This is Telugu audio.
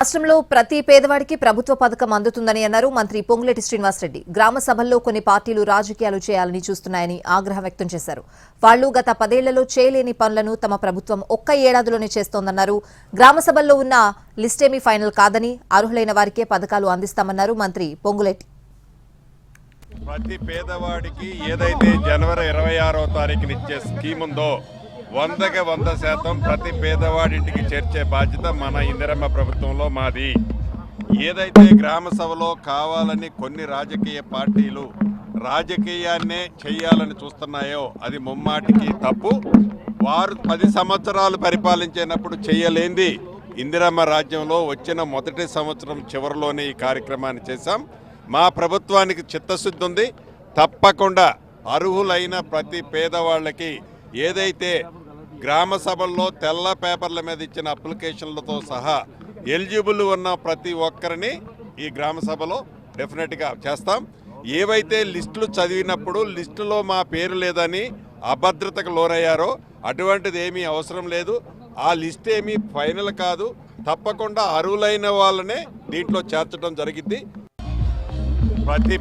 రాష్ట్రంలో ప్రతి పేదవాడికి ప్రభుత్వ పథకం అందుతుందని అన్నారు మంత్రి పొంగులేటి శ్రీనివాసరెడ్డి. గ్రామ సభల్లో కొన్ని పార్టీలు రాజకీయాలు చేయాలని చూస్తున్నాయని ఆగ్రహం వ్యక్తం చేశారు. వాళ్లు గత 10 ఏళ్లలో చేయలేని పనులను తమ ప్రభుత్వం ఒక్క ఏడాదిలోనే చేస్తోందన్నారు. గ్రామ సభల్లో ఉన్న లిస్టేమీ ఫైనల్ కాదని, అర్హులైన వారికే పథకాలు అందిస్తామన్నారు మంత్రి పొంగులేటి. ప్రతి పేదవాడికి ఏదైతే జనవరి 26వ తారీఖున ఇచ్చే స్కీమ్ ఉందో 100కి 100% ప్రతి పేదవాడింటికి చేర్చే బాధ్యత మన ఇందిరమ్మ ప్రభుత్వంలో మాది. ఏదైతే గ్రామ సభలో కావాలని కొన్ని రాజకీయ పార్టీలు రాజకీయాన్నే చేయాలని చూస్తున్నాయో అది ముమ్మాటికి తప్పు. వారు 10 సంవత్సరాలు పరిపాలించినప్పుడు చేయలేంది ఇందిరమ్మ రాజ్యంలో వచ్చిన మొదటి సంవత్సరం చివరిలోనే ఈ కార్యక్రమాన్ని చేశాం. మా ప్రభుత్వానికి చిత్తశుద్ధి ఉంది. తప్పకుండా అర్హులైన ప్రతి పేదవాళ్ళకి ఏదైతే గ్రామ సభల్లో తెల్ల పేపర్ల మీద ఇచ్చిన అప్లికేషన్లతో సహా ఎలిజిబుల్ ఉన్న ప్రతి ఒక్కరిని ఈ గ్రామ సభలో డెఫినెట్గా చేస్తాం. ఏవైతే లిస్టులు చదివినప్పుడు లిస్టులో మా పేరు లేదని అభద్రతకు లోనయ్యారో అటువంటిది ఏమీ అవసరం లేదు. ఆ లిస్ట్ ఏమీ ఫైనల్ కాదు. తప్పకుండా అర్హులైన వాళ్ళనే దీంట్లో చేర్చడం జరిగింది. ప్రతి